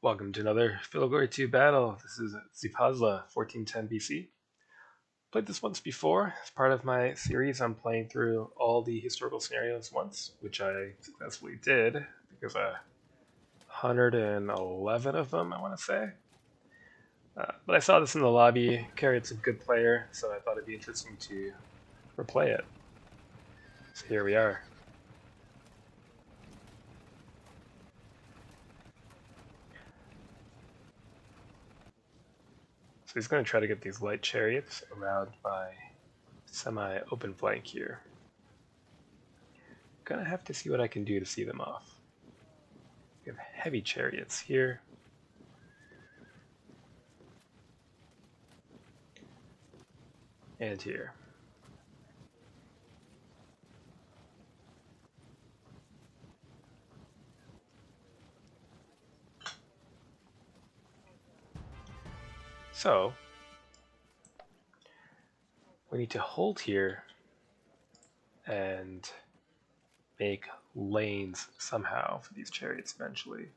Welcome to another Philogore 2 battle. This is Zippasla 1410 BC. Played this once before. As part of my series, I'm playing through all the historical scenarios once, which I successfully did. I think there's 111 of them, I want to say. But I saw this in the lobby. Carriot's a good player, so I thought it'd be interesting to replay it. So here we are. So he's going to try to get these light chariots around my semi-open flank here. Gonna have to see what I can do to see them off. We have heavy chariots here. And here. So, we need to hold here and make lanes somehow for these chariots eventually.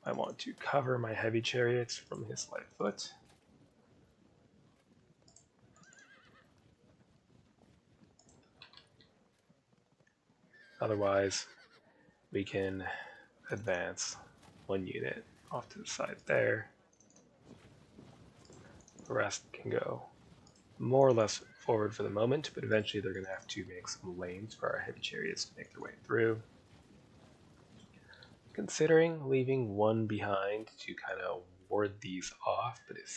I want to cover my heavy chariots from his light foot. Otherwise, we can advance one unit off to the side there. The rest can go more or less forward for the moment, but eventually they're going to have to make some lanes for our heavy chariots to make their way through. Considering leaving one behind to kind of ward these off, but it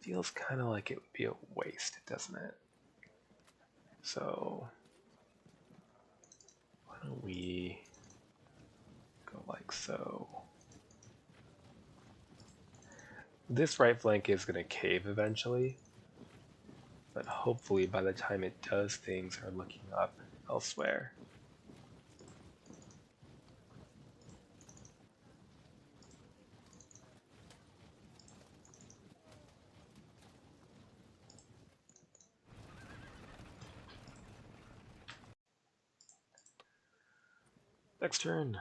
feels kind of like it would be a waste, doesn't it? So why don't we go like so? This right flank is going to cave eventually, but hopefully by the time it does, things are looking up elsewhere. Next turn.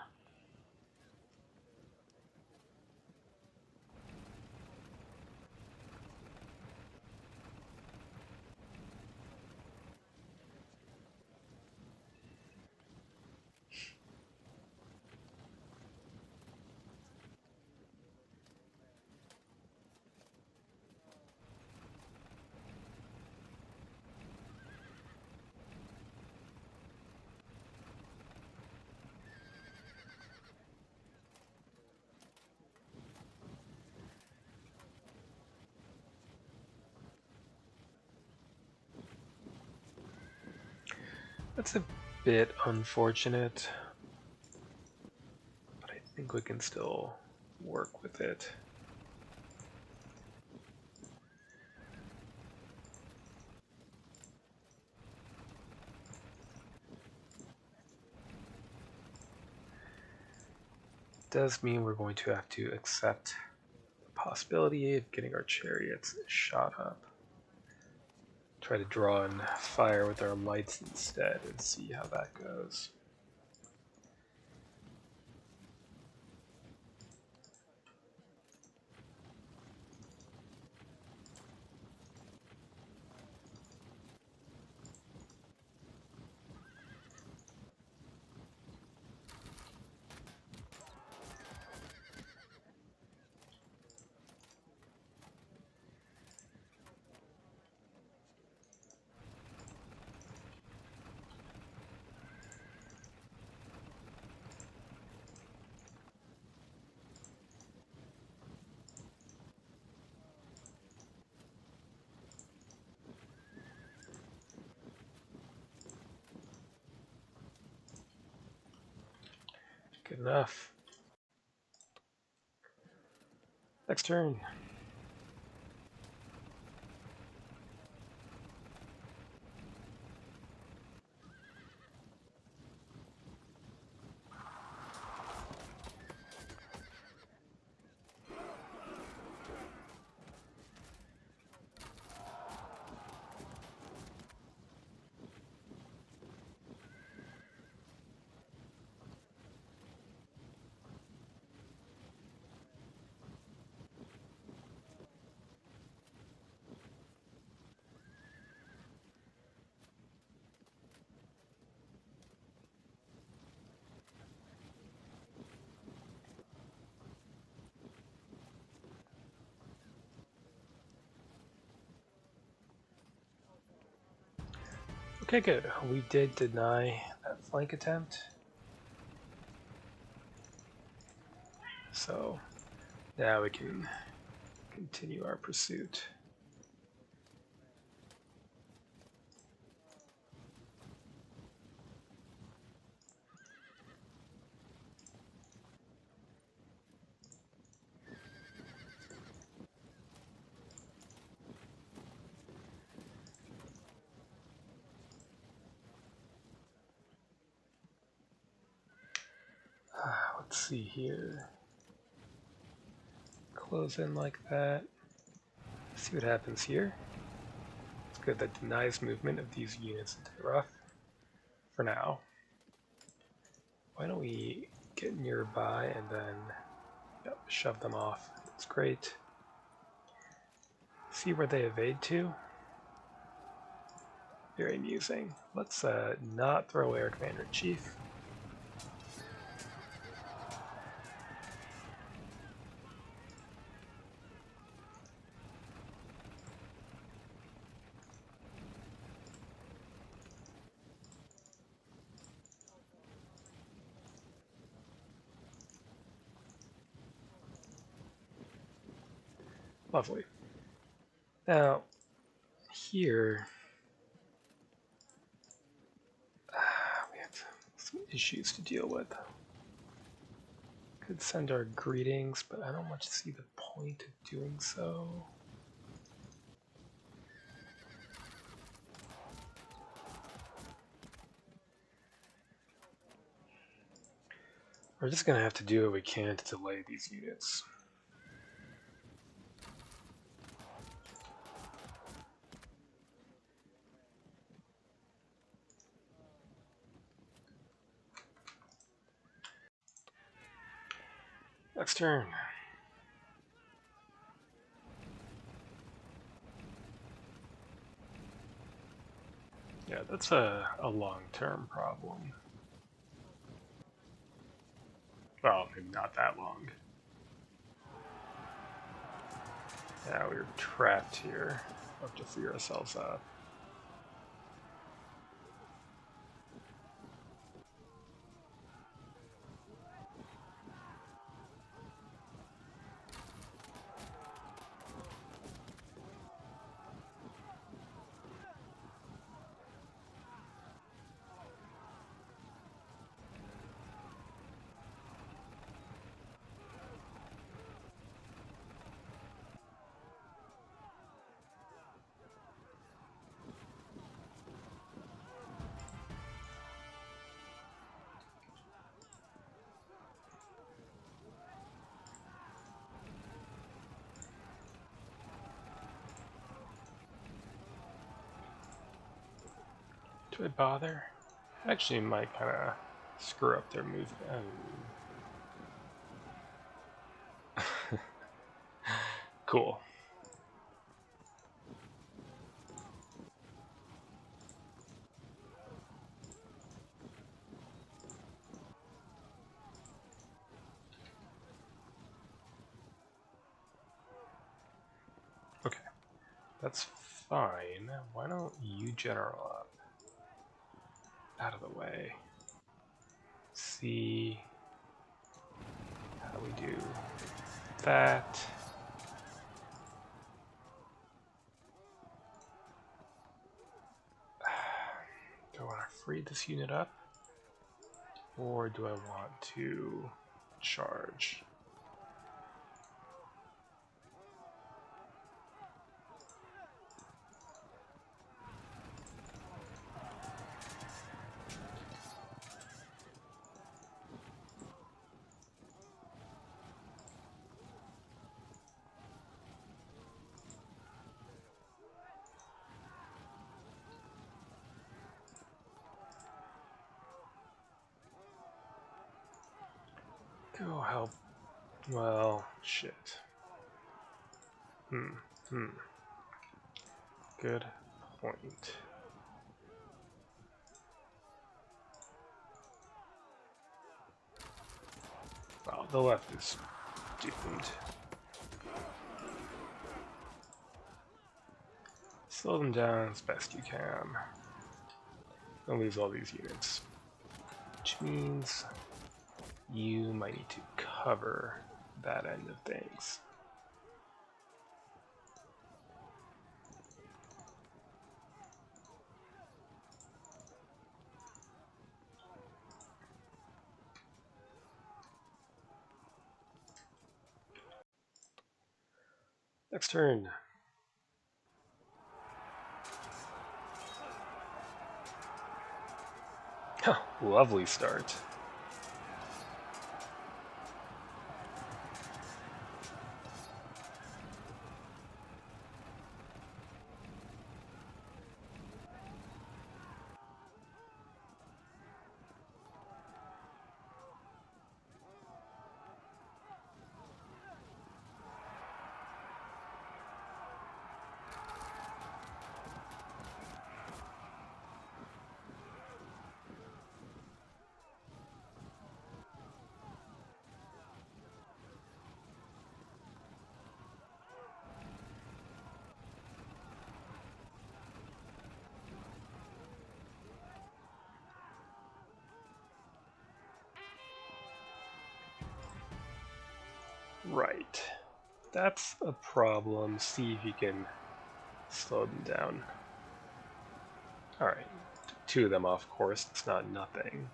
That's a bit unfortunate, but I think we can still work with it. Does mean we're going to have to accept the possibility of getting our chariots shot up. Try to draw in fire with our lights instead and see how that goes. Good enough. Next turn. Okay, good. We did deny that flank attempt. So now we can continue our pursuit. Let's see here. Close in like that. See what happens here. It's good. That denies movement of these units into the rough for now. Why don't we get nearby and then shove them off? It's great. See where they evade to? Very amusing. Let's not throw away our Commander-in-Chief. Lovely. Now, here, we have some issues to deal with. Could send our greetings, but I don't much see the point of doing so. We're just going to have to do what we can to delay these units. Next turn. Yeah, that's a long-term problem. Well, maybe not that long. Yeah, we're trapped here. We have to free ourselves up. Do I bother? Actually, might kind of screw up their movement. Oh. Cool. Okay, that's fine. Why don't you general up? Out of the way. See how we do that. Do I want to free this unit up? Or do I want to charge? Go help. Well, shit. Good point. Well, the left is doomed. Slow them down as best you can. I'll lose all these units, which means you might need to cover that end of things. Next turn. Lovely start. Right. That's a problem. See if you can slow them down. Alright. Two of them off course. It's not nothing.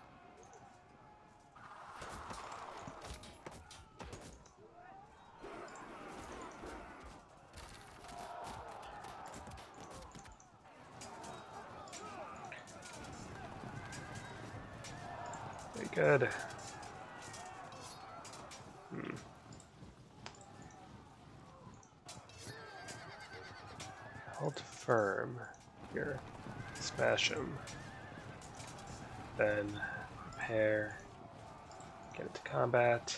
Very good. Hold firm. Here. Smash him. Then prepare. Get into combat.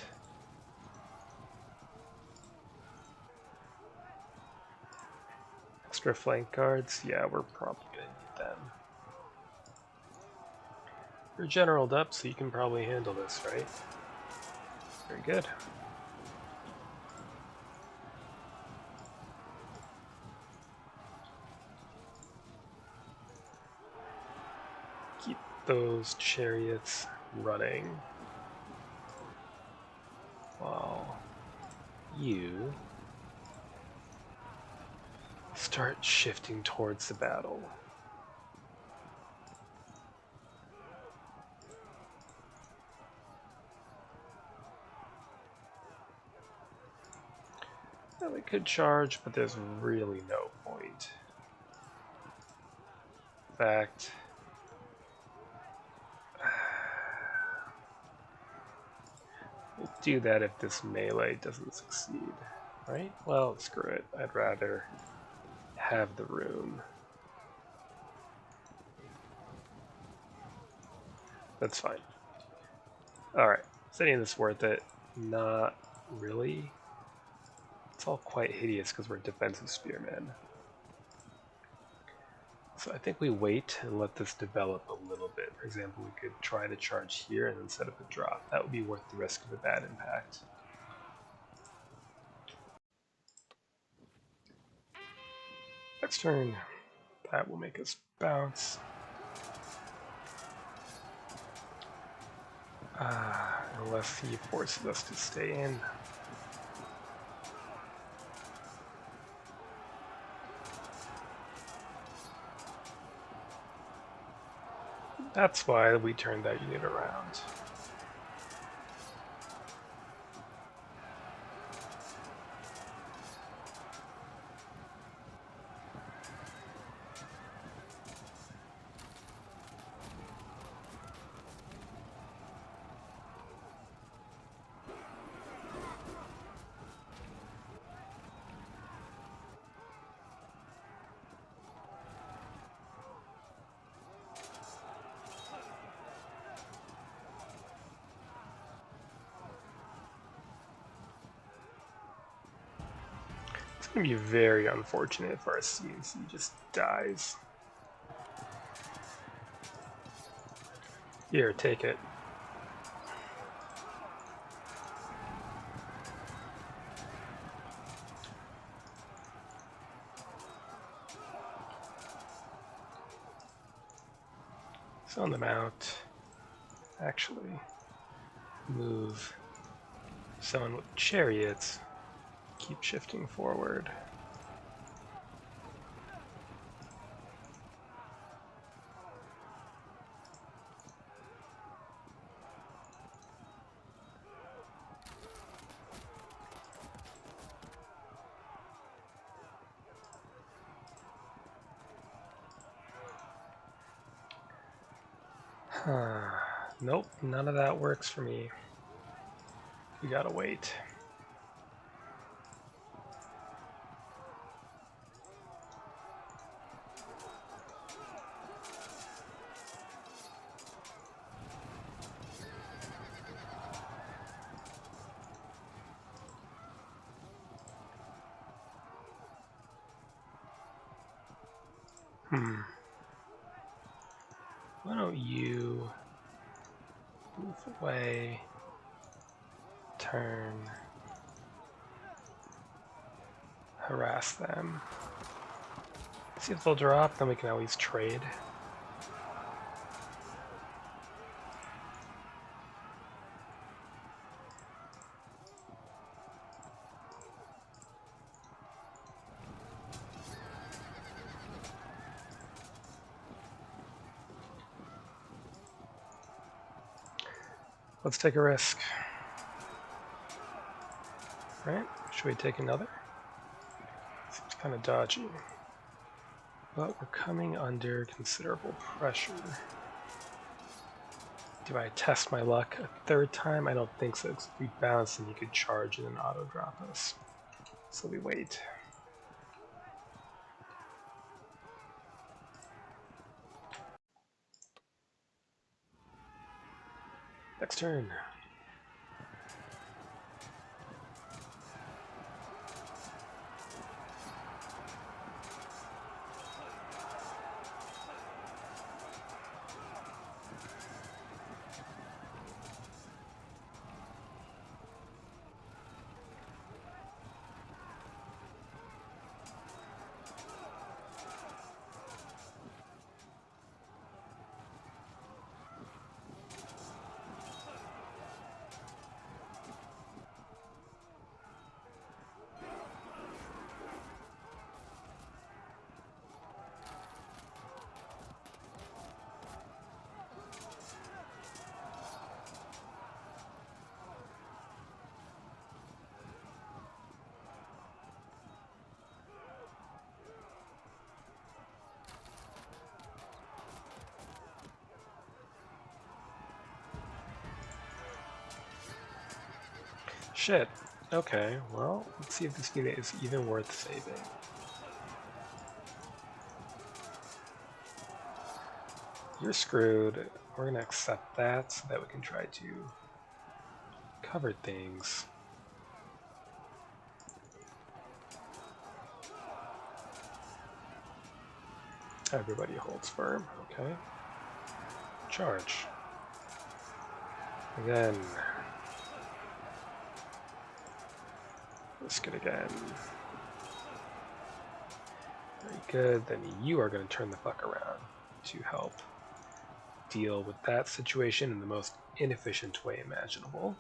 Extra flank guards. Yeah, we're probably going to need them. You're generaled up, so you can probably handle this, right? Very good. Keep those chariots running while you start shifting towards the battle. Well, we could charge, but there's really no point. In fact, we'll do that if this melee doesn't succeed, right? Well, screw it. I'd rather have the room. That's fine. Alright, is any of this worth it? Not really. It's all quite hideous because we're defensive spearmen. So I think we wait and let this develop a little bit. For example, we could try to charge here and then set up a drop. That would be worth the risk of a bad impact. Next turn, that will make us bounce. Unless he forces us to stay in. That's why we turned that unit around. It's going to be very unfortunate if our CNC just dies. Here, take it. Zone them out. Actually, move someone with chariots. Keep shifting forward. Nope, none of that works for me. You gotta wait. Why don't you move away, turn, harass them. See if they'll drop, then we can always trade. Let's take a risk. Right? Should we take another? Seems kind of dodgy. But we're coming under considerable pressure. Do I test my luck a third time? I don't think so, because if we bounce, then he could charge and then auto-drop us. So we wait. Next turn. Shit. Okay, well, let's see if this unit is even worth saving. You're screwed. We're gonna accept that so that we can try to cover things. Everybody holds firm, okay. Charge. Again. Risk it again. Very good. Then you are going to turn the fuck around to help deal with that situation in the most inefficient way imaginable.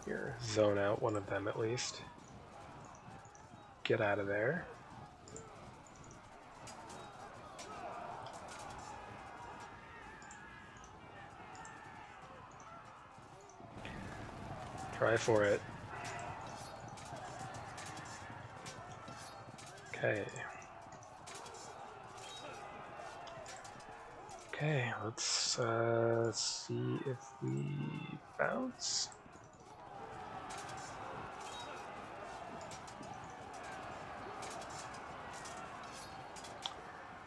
Here, zone out one of them at least. Get out of there. Try for it. Okay. Okay, let's see if we bounce.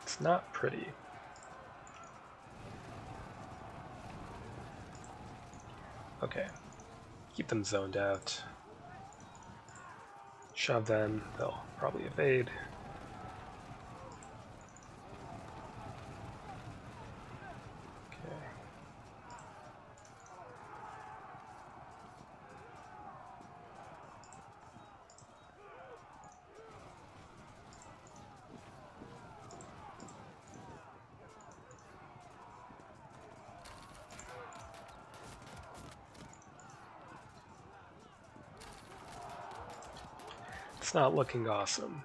It's not pretty. Okay. Keep them zoned out. Shove them, they'll probably evade. Okay. It's not looking awesome.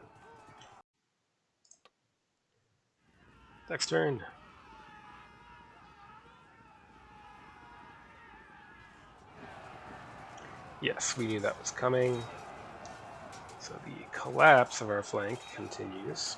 Next turn. Yes, we knew that was coming. So the collapse of our flank continues.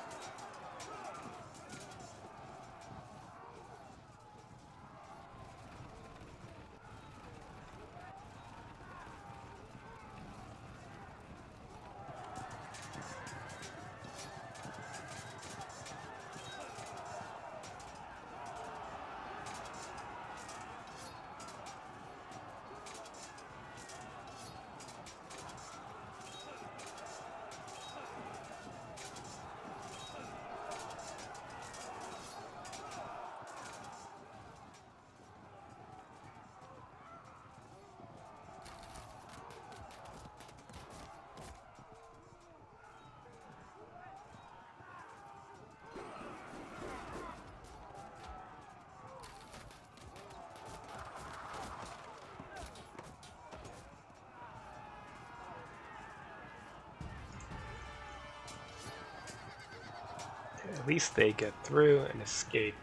At least they get through and escape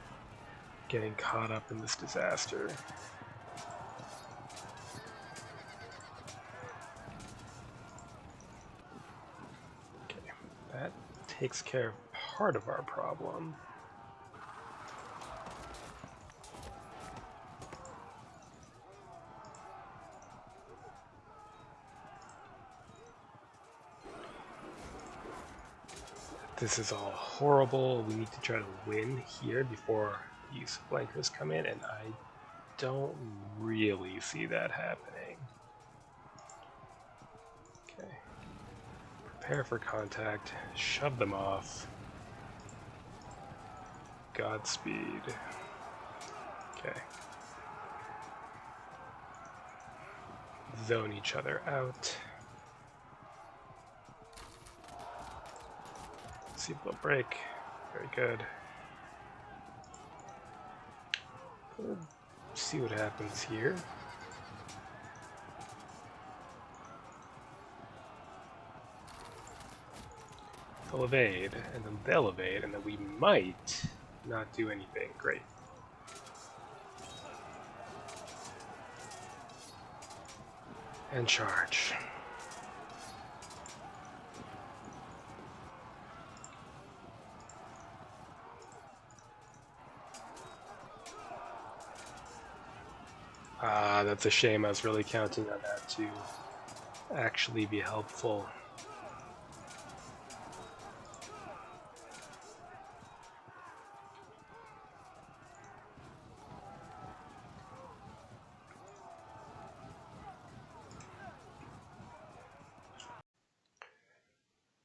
getting caught up in this disaster. Okay, that takes care of part of our problem. This is all horrible. We need to try to win here before these flankers come in, and I don't really see that happening. Okay. Prepare for contact. Shove them off. Godspeed. Okay. Zone each other out. See if they'll break. Very good. We'll see what happens here. They'll evade, and then they'll evade, and then we might not do anything. Great. And charge. Ah, that's a shame. I was really counting on that to actually be helpful.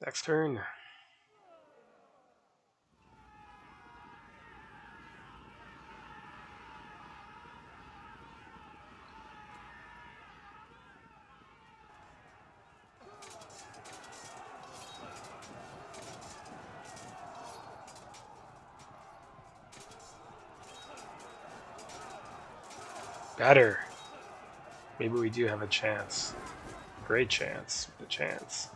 Next turn. Better. Maybe we do have a chance. Great chance. A chance.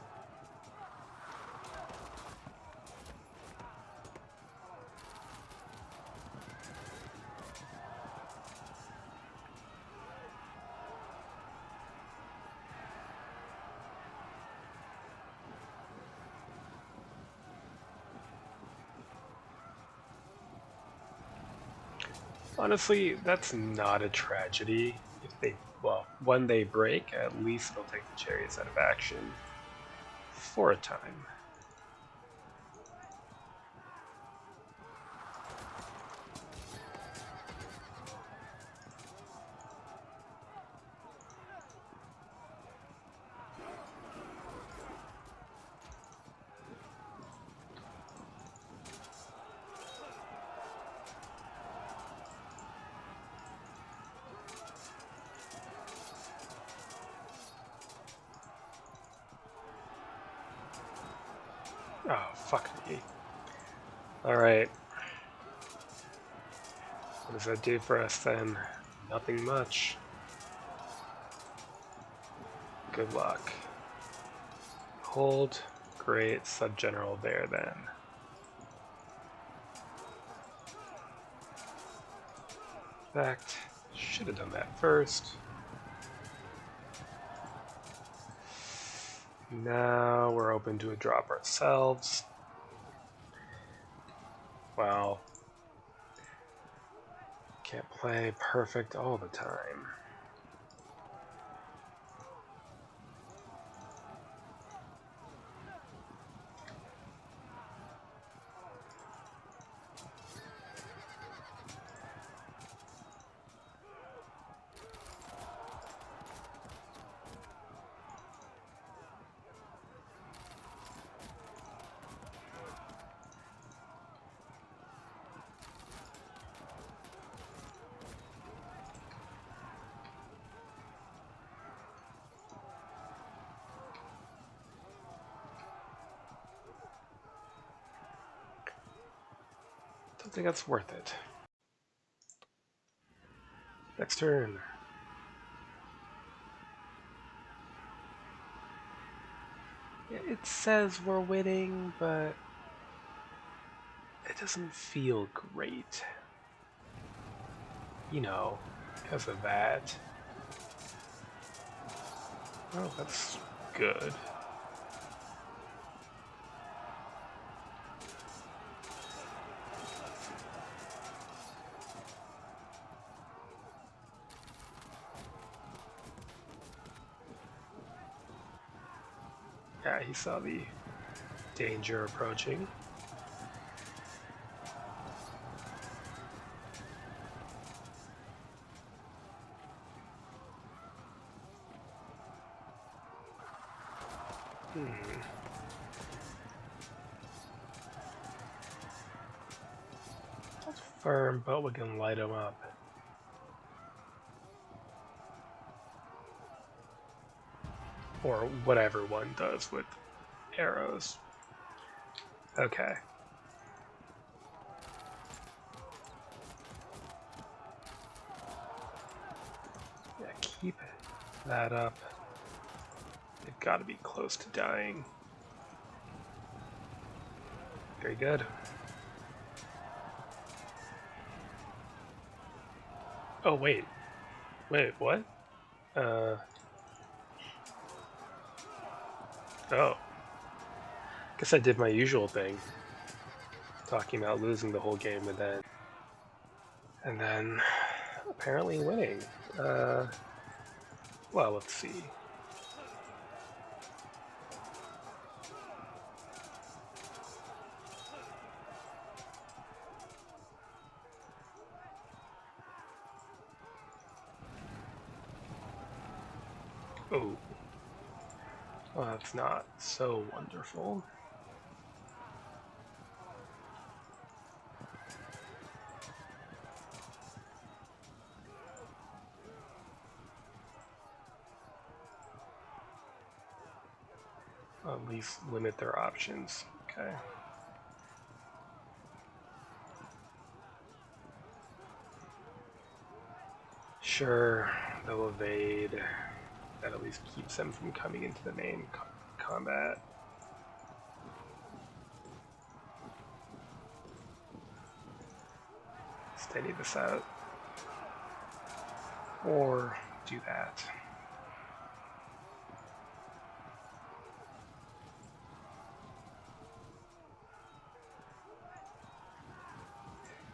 Honestly, that's not a tragedy. If they, well, when they break, at least it'll take the chariots out of action for a time. Oh, fuck me. Alright. What does that do for us then? Nothing much. Good luck. Hold. Great subgeneral there then. In fact, should have done that first. Now we're open to a drop ourselves. Well, can't play perfect all the time. Don't think that's worth it. Next turn. It says we're winning, but it doesn't feel great. You know, because of that. Oh, that's good. Yeah, he saw the danger approaching. That's firm, but we can light him up. Or whatever one does with arrows. Okay. Yeah, keep that up. They've got to be close to dying. Very good. Oh, wait. Wait, what? Oh. Guess I did my usual thing. Talking about losing the whole game and then apparently winning. Well, let's see. Oh. Well, that's not so wonderful. At least limit their options. Okay. Sure, they'll evade. That at least keeps them from coming into the main combat. Steady this out. Or do that.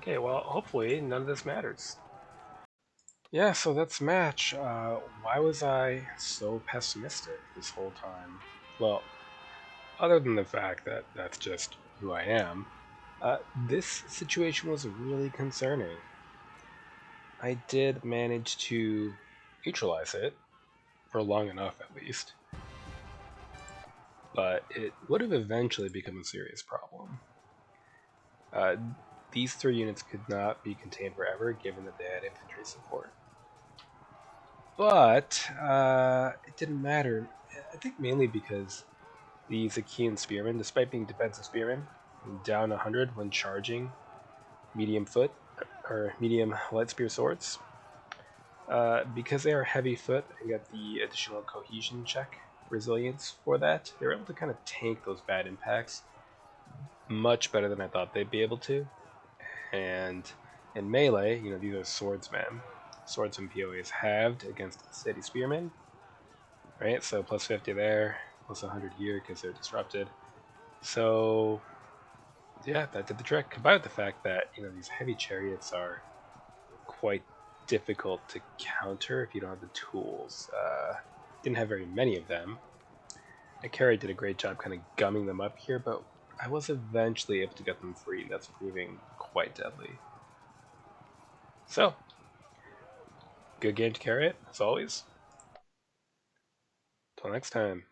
Okay, well, hopefully none of this matters. Yeah, so that's match. Why was I so pessimistic this whole time? Well, other than the fact that that's just who I am, this situation was really concerning. I did manage to neutralize it, for long enough at least, but it would have eventually become a serious problem. Uh, these three units could not be contained forever given that they had infantry support. But it didn't matter, I think mainly because the Zakian spearmen, despite being defensive spearmen, down 100 when charging medium foot or medium light spear swords. Because they are heavy foot and get the additional cohesion check resilience for that. They were able to kind of tank those bad impacts much better than I thought they'd be able to. And in melee, these are swordsmen. Swordsman POE is halved against Steady Spearmen, right? So plus 50 there, plus 100 here because they're disrupted. So yeah, that did the trick. Combined with the fact that these heavy chariots are quite difficult to counter if you don't have the tools. Didn't have very many of them. Akari did a great job kind of gumming them up here, but I was eventually able to get them free. That's proving quite deadly. So, good game to carry it, as always. Till next time.